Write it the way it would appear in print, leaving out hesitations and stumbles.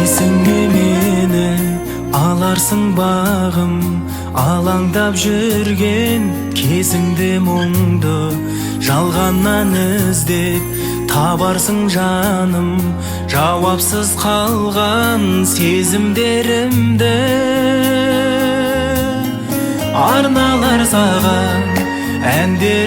Есіңе мені аларсың бағым, алаңдап жүрген кезіңде мұңды жалғаннан іздеп табарсың жаным, жауапсыз қалған сезімдерімді арналар саған әндерім.